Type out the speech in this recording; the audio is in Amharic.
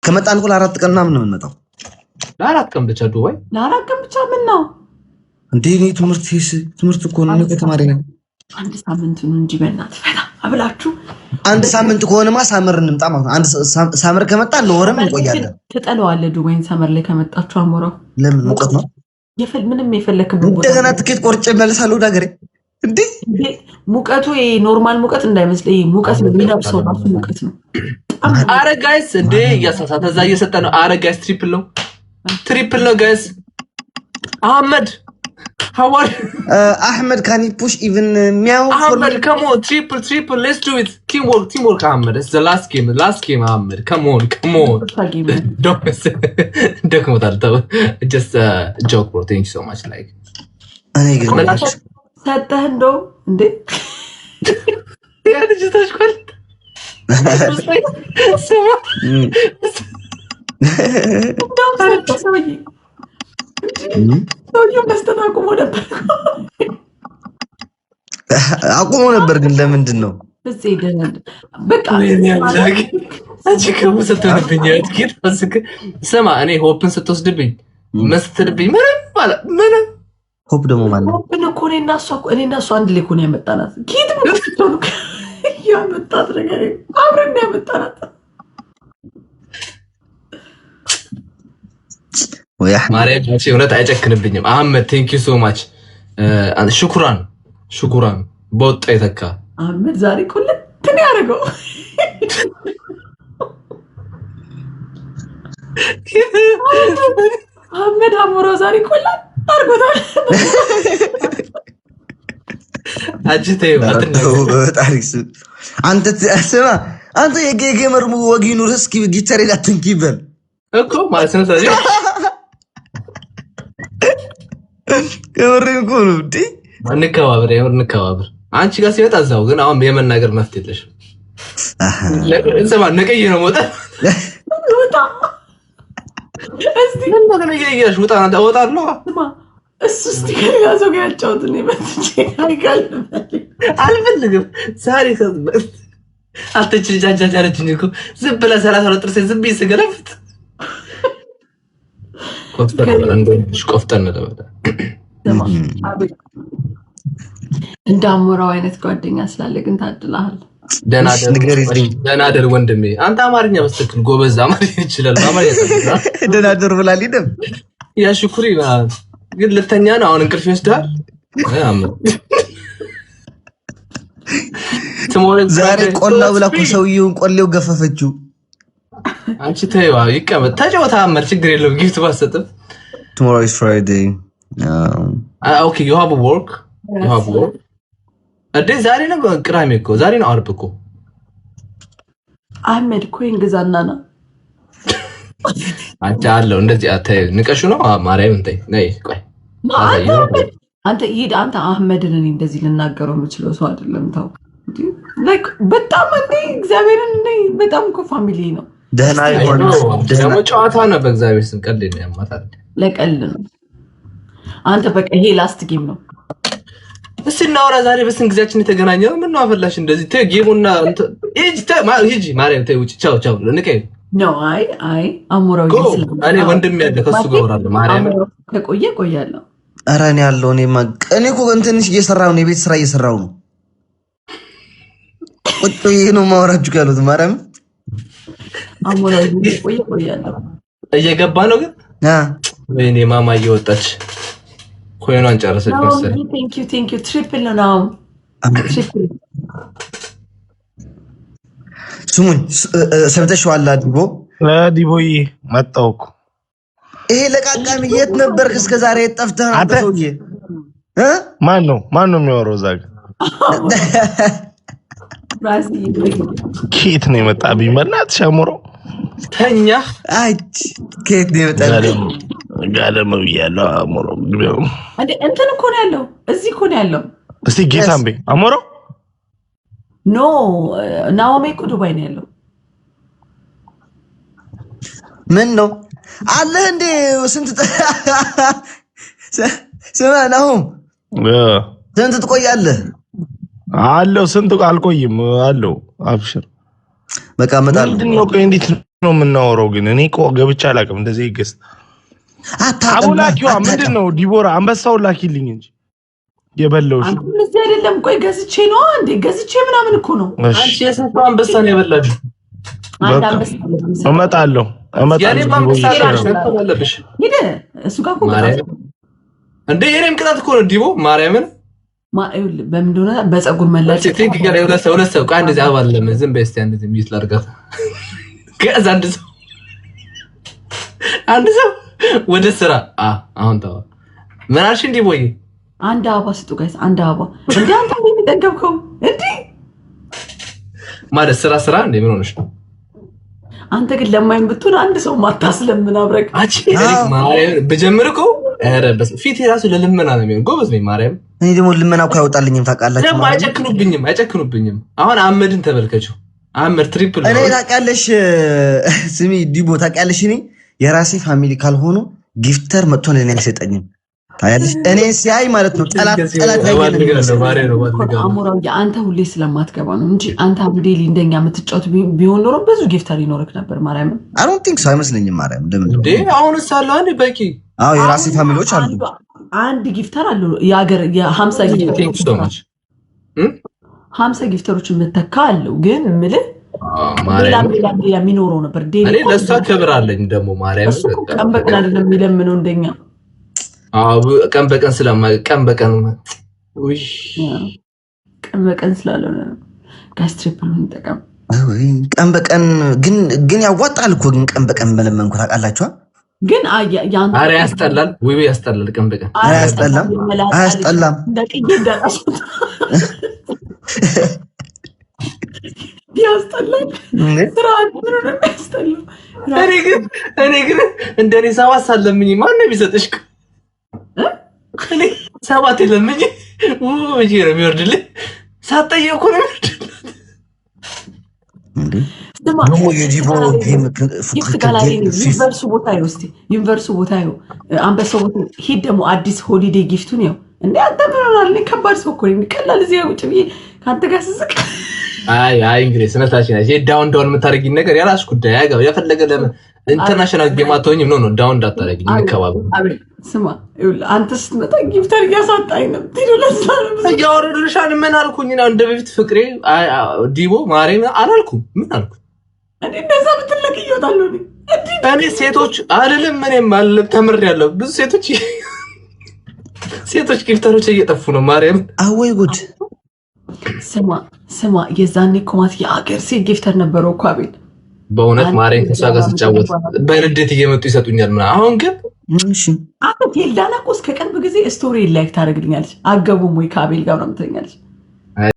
ከመጣን እኮ ለአራት ቀን ምናምን ነው የምንመጣው። ለአራት ቀን ብቻ ዱባይ? ለአራት ቀን ብቻ ምን ነው እንዴ? እኔ ትምህርት እኮ ነው ከተማሪ ነኝ። አንድ ሳምንት ነው እንጂ በእናትህ ፈታ አብላችሁ። አንድ ሳምንት ከሆነማ ሳመር እንምጣ ማለት ነው። አንድ ሳመር ከመጣ ለወርም እንቆያለን። ትጠለዋለህ ዱባይን ሳመር ላይ ከመጣችሁ አሞራው። ለምን ሙቀት ነው? ምንም የፈለክበት ቦታ እንደገና ትኬት ቆርጬ እመለሳለሁ ወደ ሀገሬ። እንዴ ሙቀቱ ሙቀት ሙቀት እንዳይመስል ሙቀት ነው የሚለብሰው ራሱ ሙቀት ነው። አረ ጋይስ እንዴ እያሳሳተ እዛ እየሰጠ ነው። አረ ጋይስ ትሪፕል ነው ጋይስ። አህመድ how are you? Ahmed, can you push even meow for me? Ahmed, come on, triple, let's do it. Teamwork, Ahmed. It's the last game, Ahmed. Come on. Don't just joke, bro. Thank you so much. Like, ሰጠህ እንደው እንዴ ያ ልጅ ታሽኳል። ሰውዬው መስጠት አቁሞ ነበር ግን ለምንድን ነው? ስማ እኔ ሆፕን ስትወስድብኝ መስትልብኝ ምንም ሆፕ ደግሞ ማለት ሆፕን እኮ እኔና እሷ አንድ ላይ እኮ ነው ያመጣናት። ኪት ነው ያመጣት ነገር አብረን ያመጣናት። ማርያም እውነት አይጨክንብኝም። አህመድ ቴንክ ዩ ሶ ማች ሹኩራን በወጣ የተካ አህመድ ዛሬ እኮ እንትን ያደርገው አህመድ አሞራ ዛሬ እኮ አድርጎታል። አንተ የጌመር ወግ ይኑርህ እስኪ ጊታሬ ላትንኪ ይበል እኮ ማለት ነው። ስለዚህ ከመሬም እኮ ነው እንዴ። እንከባበር። አንቺ ጋር ሲመጣ እዛው ግን አሁን የመናገር መፍት የለሽም። ነቀይ ነው ወጣ እስቲ ምን ያያሽ ወጣ እወጣለሁ። እሱ እስቲ ከሌላ ሰው ጋር ያጫውት ነው መጥቼ አልፈልግም። ዛሬ አትችል ጃጃጃለችኝ እኮ ዝም ብላ 32 ጥርሴ ዝም ብዬ ስገለፍት ቆፍጠን እንደ አሞራው አይነት ጓደኛ ስላለ ግን ታድለሃል። ደህና ደር ወንድሜ። አንተ አማርኛ በስትክክል ጎበዝ አማርኛ ይችላል። ደህና ደር ብላል ይደም ያ ሽኩሪ ግን ልተኛ ነው አሁን እንቅልፍ ይወስዳል። ዛሬ ቆላ ብላ እኮ ሰውዬውን ቆሌው ገፈፈችው። አንቺ ተይዋ ይቀመጥ ተጫወታ አመር ችግር የለውም። ጊፍት ባሰጥም tomorrow is Friday. Okay, you have work. ዛሬ ነው ቅዳሜ እኮ ዛሬ ነው አርብ እኮ። አህመድ ኮይን ግዛናና አንተ አለው እንደዚህ አታይ ንቀሹ ነው ማርያም እንተይ ነይ ቆይ አንተ ሂድ። አንተ አህመድን እኔ እንደዚህ ልናገረው የምችለው ሰው አይደለም። ታው ላይክ በጣም እንዴ እግዚአብሔርን እንዴ በጣም እኮ ፋሚሊ ነው። ደህና ይሆን ደግሞ ጨዋታ ነው። በእግዚአብሔር ስም ቀልድ ነው ያማታል። ለቀልድ ነው። አንተ በቃ ይሄ ላስት ጌም ነው። እስቲ እናውራ ዛሬ በስንት ጊዜያችን የተገናኘው? ምን ነው አፈላሽ እንደዚህ ተይ ጌሙና ሂጂ ማርያም ተይ ውጪ ቻው ንቀይ ነው። አይ አሞራው ይስል እኔ ወንድም ያለ ከሱ ጋር ወራለሁ። ማርያም ቆያለሁ። ኧረ እኔ ያለው እኔ እኮ እንትንሽ እየሰራሁ ነው፣ የቤት ስራ እየሰራሁ ነው። ቁጭ ይሄ ነው ማውራችሁ ያሉት ማርያም አሞራው ቆያለሁ። እየገባ ነው ግን ወይኔ ማማ እየወጣች ኮይኗን ጨረሰች መሰለኝ። ቴንክ ዩ ትሪፕል ነው። ስሙኝ ሰምተሽዋል? ዲቦዬ መጣሁ እኮ። ይሄ ለቃቃሚ የት ነበርክ እስከ ዛሬ? የት ጠፍተህ ነበር ሰውዬ? ማን ነው የሚያወራው እዛ ጋር? ከየት ነው የመጣብኝ? በእናትሽ አሞራው ተኛ። ከየት ነው የመጣብኝ? ጋደም ብያለሁ። አሞራው እንትን እኮ ነው ያለው፣ እዚህ እኮ ነው ያለው። እስቲ ጌታም በይ አሞራው። ኖ ናኦሚ እኮ ዱባይ ነው ያለው። ምን ነው አለህ እንዴ? ስማ ናሆም ስንት ትቆያለህ? አለው ስንት አልቆይም አለው። አብሽር በቃ እመጣለሁ። ምንድን ነው ቆይ እንዴት ነው የምናወራው ግን እኔ እኮ ገብቼ አላውቅም እንደዚህ ይገስ አቡላኪዋ ምንድነው ዲቦራ አንበሳውን ላኪልኝ እንጂ የበለውሽ እንደዚህ አይደለም ቆይ ገዝቼ ነው እንዴ ገዝቼ ምናምን እኮ ነው አንቺ የሰፋው አንበሳ ነው የበላችሁ አንድ አንበሳ እመጣለሁ ያኔ አንበሳ አለብሽ ሄደ እሱ ጋር እኮ እንዴ የኔም ቅጣት እኮ ነው ዲቦ ማርያምን በምን እንደሆነ በፀጉር መላጨት ቲንክ ጋር ሁለት ሰው ቃል እንደዚህ አባለም ዝም በስቲ እንደዚህ ሚት ላርጋታ ከዛ አንድ ሰው ወደ ስራ አሁን ታው ምን አልሽ ዲቦዬ አንድ አበባ ስጡ ጋይስ አንድ አበባ እንዴ አንተ ምን ተጠገብከው እንዴ ማለት ስራ እንዴ ምን ሆነሽ ነው አንተ ግን ለማይን ብትሆን አንድ ሰው ማታስለምን አብረክ አቺ ማርያም በጀምርኩ ኧረ በስ ፊት ራሱ ለልመና ነው የሚሆን ጎበዝ ነኝ ማርያም እኔ ደግሞ ልመናው ካይወጣልኝም ታውቃላችሁ ደግሞ አይጨክኑብኝም አሁን አመድን ተመልከችው አመድ ትሪፕል እኔ ታውቂያለሽ ስሚ ዲቦ ታውቂያለሽ እኔ የራሴ ፋሚሊ ካልሆኑ ጊፍተር መጥቶ ለኔ አይሰጠኝም ታያለሽ እኔ ሲያይ ማለት ነው ጠላት አሞራው አንተ ሁሌ ስለማትገባ ነው እንጂ አንተ ሁሌ እንደኛ የምትጫወት ቢሆን ኖሮ ብዙ ጊፍተር ይኖርክ ነበር ማርያም I don't think so አይመስለኝም ማርያም ለምን እንዴ አሁንስ አለ አንዴ በቂ የራሴ ፋሚሊዎች አሉ አንድ ጊፍተር አለ የሀገር የ50 ጊፍተሮች የምትተካ አለው ግን ምልህ ማርያም የሚኖረው ነበር እኔ ለሷ ክብር አለኝ ደግሞ ማርያም ቀን በቀን አይደለም የሚለምነው እንደኛ ቀን በቀን ቀን በቀን ስላልሆነ ጋስ ትሪፕል እንጠቀም ቀን በቀን ግን ያዋጣል እኮ ግን ቀን በቀን መለመንኩ ታውቃላችሁ ግን አረ ያስጠላል ወይ ያስጠላል ቀን በቀን አያስጠላም እንደቅዬ እንዳላሱት ያስጠላል ስራን ምን ነው ያስጠላል እኔ ግን እንደኔ ሰባት ሳለምኝ ማን ነው የሚሰጥሽ እኔ ሰባት ለምኝ ወይዬ ነው የሚወርድልኝ ሳጠየቁ ነው እንዴ ደግሞ የዲቦ ጌም ዩኒቨርሱ ቦታ ይወስቲ ዩኒቨርሱ ቦታ ይው አንበሳው ቦታ ሂድ ደግሞ አዲስ ሆሊዴ ጊፍቱን ይው እንዴ አንተ ምናምን ከባድ ሰው እኮ ነው ቀላል እዚህ ቁጭ ብዬ ካንተ ጋር ስስቅ አይ እንግዲህ ስነታችን አይ ዳውን የምታረጊኝ ነገር ያላሽ ጉዳይ ያጋው ያፈለገ ለምን ኢንተርናሽናል ጌም አትሆኝም ነው ዳውን እንዳታረጊኝ እንከባበሩ ስማ አንተ ስትመጣ ጊፍተር ያሳጣኝ ነው ትይሉላሳል ያወረዱልሻን ምን አልኩኝ ነው እንደ በፊት ፍቅሬ ዲቦ ማርያም አላልኩም ምን አልኩ እንዴ እንደዛ ብትለቅ ይወጣሉ እኔ ሴቶች አይደለም ምንም ማለት ተምሬያለሁ ብዙ ሴቶች ጊፍተሮች እየጠፉ ነው ማርያም አወይ ጉድ ስማ የዛኔ ኮማት የአገር ሴት ጊፍተር ነበረው እኮ አቤል በእውነት ማርያም ከሷ ጋር ስጫወት በንዴት እየመጡ ይሰጡኛል ምናምን አሁን ግን እሺ አሁን የልዳና እኮ እስከ ቅርብ ጊዜ ስቶሪ ላይክ ታደርግልኛለች አገቡም ወይ ከአቤል ጋር ነው የምትለኛለች